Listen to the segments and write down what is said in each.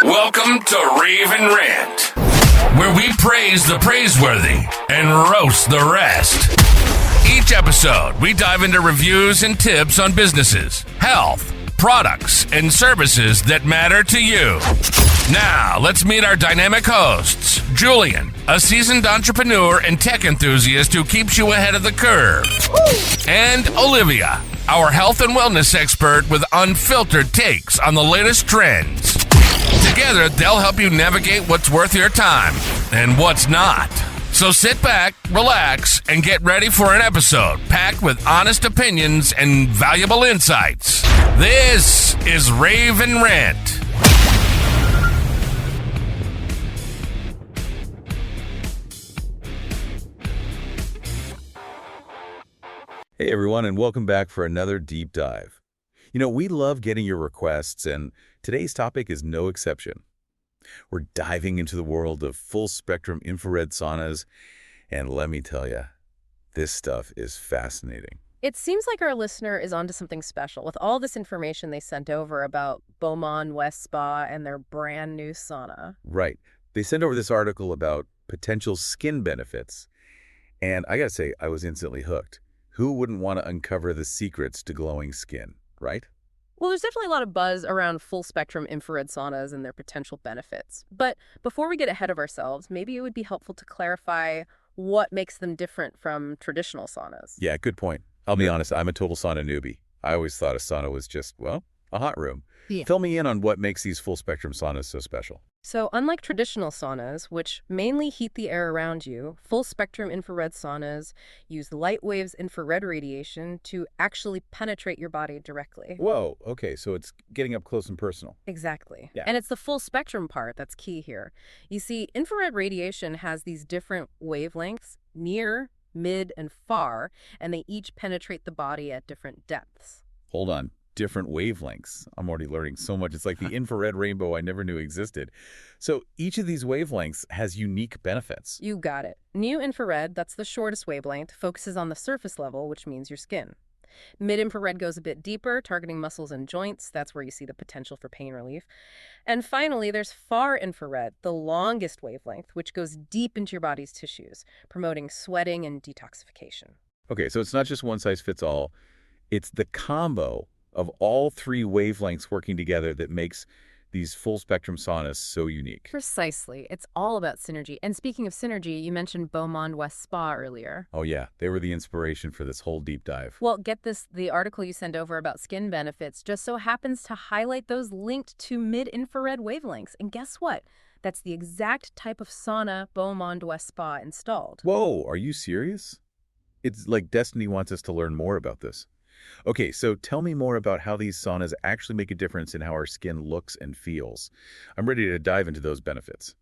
Welcome to Rave and Rant, where we praise the praiseworthy and roast the rest. Each episode, we dive into reviews and tips on businesses, health, products, and services that matter to you. Now, let's meet our dynamic hosts. Julian, a seasoned entrepreneur and tech enthusiast who keeps you ahead of the curve. And Olivia, our health and wellness expert with unfiltered takes on the latest trends. Together, they'll help you navigate what's worth your time and what's not. So sit back, relax, and get ready for an episode packed with honest opinions and valuable insights. This is Rave and Rant. Hey everyone, and welcome back for another deep dive. We love getting your requests, and today's topic is no exception. We're diving into the world of full-spectrum infrared saunas, and let me tell you, this stuff is fascinating. It seems like our listener is onto something special with all this information they sent over about Beaumont West Spa and their brand new sauna. Right. They sent over this article about potential skin benefits, and I gotta say, I was instantly hooked. Who wouldn't want to uncover the secrets to glowing skin, right? Well, there's definitely a lot of buzz around full-spectrum infrared saunas and their potential benefits. But before we get ahead of ourselves, maybe it would be helpful to clarify what makes them different from traditional saunas. Yeah, good point. I'll be honest, I'm a total sauna newbie. I always thought a sauna was just, a hot room. Yeah. Fill me in on what makes these full-spectrum saunas so special. So unlike traditional saunas, which mainly heat the air around you, full-spectrum infrared saunas use light waves infrared radiation to actually penetrate your body directly. Whoa, okay, so it's getting up close and personal. Exactly. Yeah. And it's the full-spectrum part that's key here. You see, infrared radiation has these different wavelengths, near, mid, and far, and they each penetrate the body at different depths. Hold on. Different wavelengths. I'm already learning so much. It's like the infrared rainbow I never knew existed. So each of these wavelengths has unique benefits. You got it. New infrared, that's the shortest wavelength, focuses on the surface level, which means your skin. Mid-infrared goes a bit deeper, targeting muscles and joints. That's where you see the potential for pain relief. And finally, there's far infrared, the longest wavelength, which goes deep into your body's tissues, promoting sweating and detoxification. Okay, so it's not just one size fits all. It's the combo of all three wavelengths working together that makes these full-spectrum saunas so unique. Precisely. It's all about synergy. And speaking of synergy, you mentioned Beaumont West Spa earlier. Oh yeah, they were the inspiration for this whole deep dive. Well, get this, the article you sent over about skin benefits just so happens to highlight those linked to mid-infrared wavelengths. And guess what? That's the exact type of sauna Beaumont West Spa installed. Whoa, are you serious? It's like destiny wants us to learn more about this. Okay, so tell me more about how these saunas actually make a difference in how our skin looks and feels. I'm ready to dive into those benefits.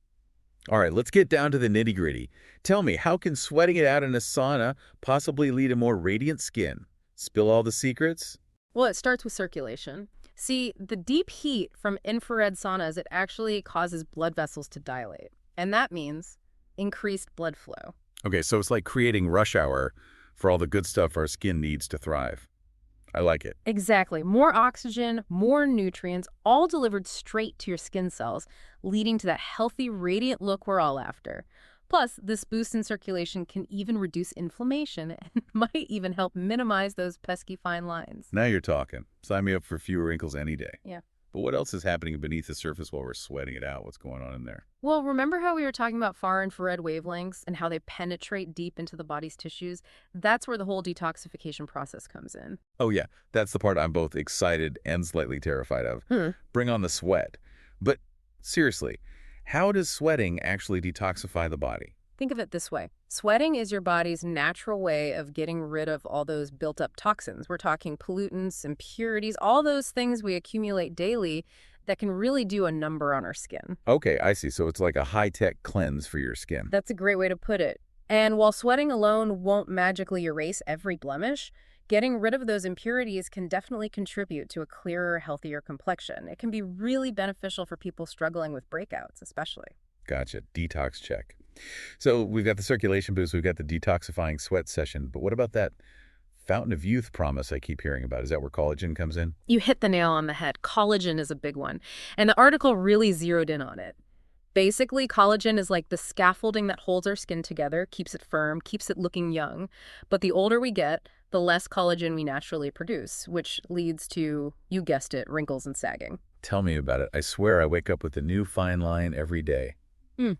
All right, let's get down to the nitty-gritty. Tell me, how can sweating it out in a sauna possibly lead to more radiant skin? Spill all the secrets? Well, it starts with circulation. See, the deep heat from infrared saunas, it actually causes blood vessels to dilate. And that means increased blood flow. Okay, so it's like creating rush hour for all the good stuff our skin needs to thrive. I like it. Exactly. More oxygen, more nutrients, all delivered straight to your skin cells, leading to that healthy, radiant look we're all after. Plus, this boost in circulation can even reduce inflammation and might even help minimize those pesky fine lines. Now you're talking. Sign me up for fewer wrinkles any day. Yeah. But what else is happening beneath the surface while we're sweating it out? What's going on in there? Well, remember how we were talking about far infrared wavelengths and how they penetrate deep into the body's tissues? That's where the whole detoxification process comes in. Oh yeah, that's the part I'm both excited and slightly terrified of. Bring on the sweat. But seriously, how does sweating actually detoxify the body? Think of it this way. Sweating is your body's natural way of getting rid of all those built-up toxins. We're talking pollutants, impurities, all those things we accumulate daily that can really do a number on our skin. Okay, I see. So it's like a high-tech cleanse for your skin. That's a great way to put it. And while sweating alone won't magically erase every blemish, getting rid of those impurities can definitely contribute to a clearer, healthier complexion. It can be really beneficial for people struggling with breakouts, especially. Gotcha. Detox check. So we've got the circulation boost, we've got the detoxifying sweat session, but what about that Fountain of youth promise I keep hearing about. Is that where collagen comes in? You hit the nail on the head. Collagen is a big one, and the article really zeroed in on it. Basically, collagen is like the scaffolding that holds our skin together, keeps it firm, keeps it looking young. But the older we get, the less collagen we naturally produce, which leads to, you guessed it, wrinkles and sagging. Tell me about it. I swear I wake up with a new fine line every day. Hmm.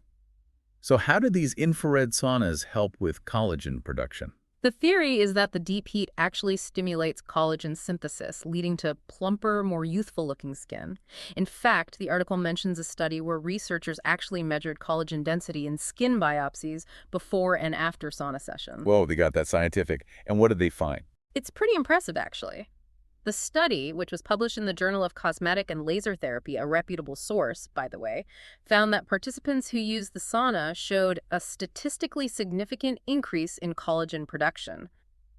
So how do these infrared saunas help with collagen production? The theory is that the deep heat actually stimulates collagen synthesis, leading to plumper, more youthful-looking skin. In fact, the article mentions a study where researchers actually measured collagen density in skin biopsies before and after sauna sessions. Whoa, they got that scientific. And what did they find? It's pretty impressive, actually. The study, which was published in the Journal of Cosmetic and Laser Therapy, a reputable source, by the way, found that participants who used the sauna showed a statistically significant increase in collagen production.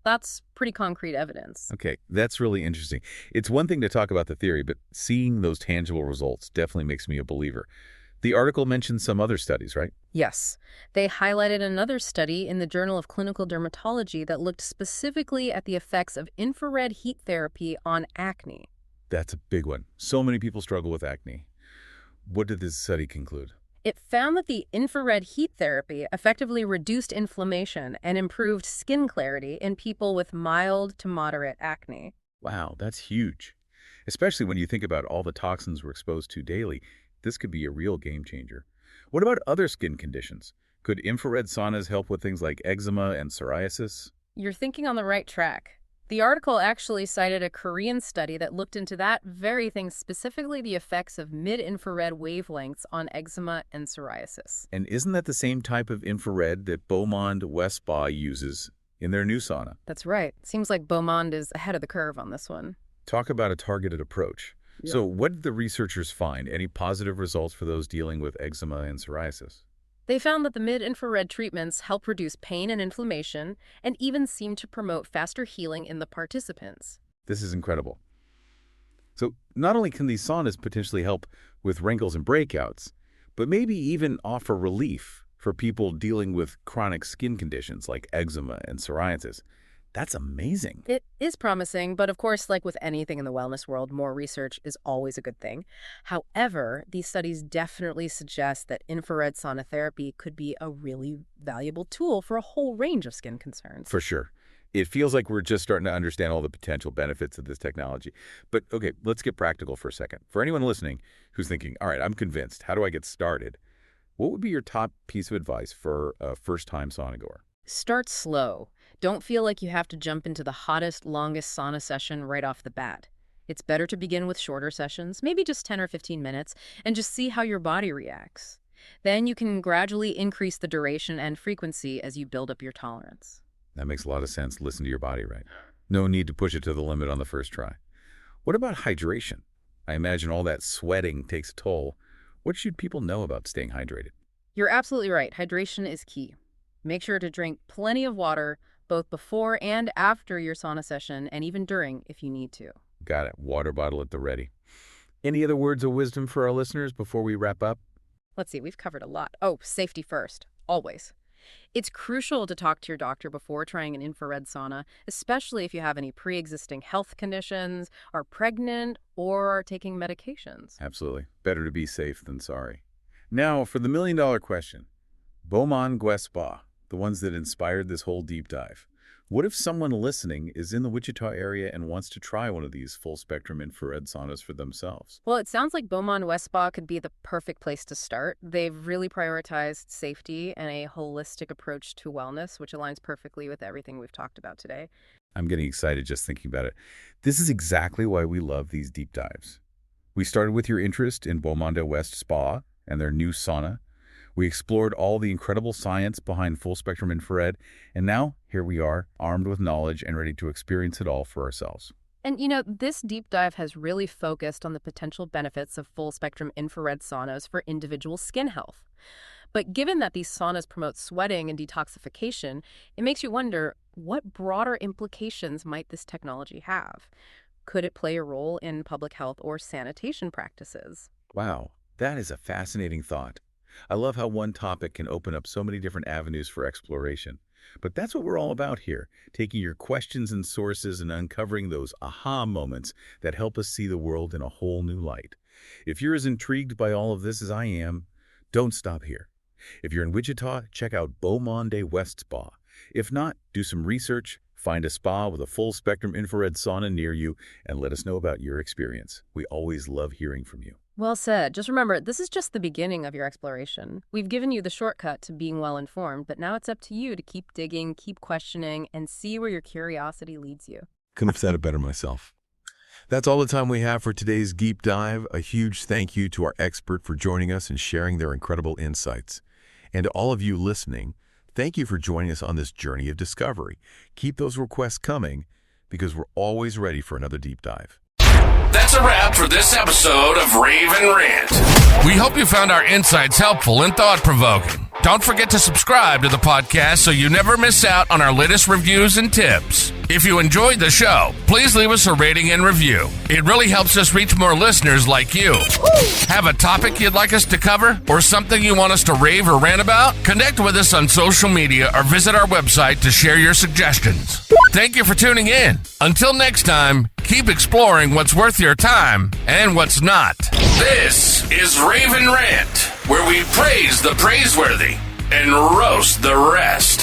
That's pretty concrete evidence. Okay, that's really interesting. It's one thing to talk about the theory, but seeing those tangible results definitely makes me a believer. The article mentioned some other studies, right? Yes. They highlighted another study in the Journal of Clinical Dermatology that looked specifically at the effects of infrared heat therapy on acne. That's a big one. So many people struggle with acne. What did this study conclude? It found that the infrared heat therapy effectively reduced inflammation and improved skin clarity in people with mild to moderate acne. Wow, that's huge. Especially when you think about all the toxins we're exposed to daily. This could be a real game changer. What about other skin conditions? Could infrared saunas help with things like eczema and psoriasis? You're thinking on the right track. The article actually cited a Korean study that looked into that very thing, specifically the effects of mid-infrared wavelengths on eczema and psoriasis. And isn't that the same type of infrared that Beaumont West Spa uses in their new sauna? That's right. Seems like Beaumont is ahead of the curve on this one. Talk about a targeted approach. Yeah. So what did the researchers find? Any positive results for those dealing with eczema and psoriasis? They found that the mid-infrared treatments help reduce pain and inflammation and even seem to promote faster healing in the participants. This is incredible. So not only can these saunas potentially help with wrinkles and breakouts, but maybe even offer relief for people dealing with chronic skin conditions like eczema and psoriasis. That's amazing. It is promising, but of course, like with anything in the wellness world, more research is always a good thing. However, these studies definitely suggest that infrared sauna therapy could be a really valuable tool for a whole range of skin concerns. For sure. It feels like we're just starting to understand all the potential benefits of this technology. But okay, let's get practical for a second. For anyone listening who's thinking, all right, I'm convinced, how do I get started? What would be your top piece of advice for a first-time sauna goer? Start slow. Don't feel like you have to jump into the hottest, longest sauna session right off the bat. It's better to begin with shorter sessions, maybe just 10 or 15 minutes, and just see how your body reacts. Then you can gradually increase the duration and frequency as you build up your tolerance. That makes a lot of sense. Listen to your body, right? No need to push it to the limit on the first try. What about hydration? I imagine all that sweating takes a toll. What should people know about staying hydrated? You're absolutely right. Hydration is key. Make sure to drink plenty of water, both before and after your sauna session, and even during if you need to. Got it. Water bottle at the ready. Any other words of wisdom for our listeners before we wrap up? Let's see, we've covered a lot. Oh, safety first, always. It's crucial to talk to your doctor before trying an infrared sauna, especially if you have any pre-existing health conditions, are pregnant, or are taking medications. Absolutely. Better to be safe than sorry. Now, for the million-dollar question. Beaumont West Spa, the ones that inspired this whole deep dive. What if someone listening is in the Wichita area and wants to try one of these full-spectrum infrared saunas for themselves? Well, it sounds like Beaumont West Spa could be the perfect place to start. They've really prioritized safety and a holistic approach to wellness, which aligns perfectly with everything we've talked about today. I'm getting excited just thinking about it. This is exactly why we love these deep dives. We started with your interest in Beaumont West Spa and their new sauna. We explored all the incredible science behind full-spectrum infrared, and now here we are, armed with knowledge and ready to experience it all for ourselves. And this deep dive has really focused on the potential benefits of full-spectrum infrared saunas for individual skin health. But given that these saunas promote sweating and detoxification, it makes you wonder, what broader implications might this technology have? Could it play a role in public health or sanitation practices? Wow, that is a fascinating thought. I love how one topic can open up so many different avenues for exploration. But that's what we're all about here, taking your questions and sources and uncovering those aha moments that help us see the world in a whole new light. If you're as intrigued by all of this as I am, don't stop here. If you're in Wichita, check out Beaumonde West Spa. If not, do some research, find a spa with a full-spectrum infrared sauna near you, and let us know about your experience. We always love hearing from you. Well said. Just remember, this is just the beginning of your exploration. We've given you the shortcut to being well-informed, but now it's up to you to keep digging, keep questioning, and see where your curiosity leads you. Couldn't have said it better myself. That's all the time we have for today's deep dive. A huge thank you to our expert for joining us and sharing their incredible insights. And to all of you listening, thank you for joining us on this journey of discovery. Keep those requests coming because we're always ready for another deep dive. That's a wrap for this episode of Rave and Rant. We hope you found our insights helpful and thought-provoking. Don't forget to subscribe to the podcast so you never miss out on our latest reviews and tips. If you enjoyed the show, please leave us a rating and review. It really helps us reach more listeners like you. Have a topic you'd like us to cover or something you want us to rave or rant about? Connect with us on social media or visit our website to share your suggestions. Thank you for tuning in. Until next time, keep exploring what's worth your time and what's not. This is Rave and Rant, where we praise the praiseworthy and roast the rest.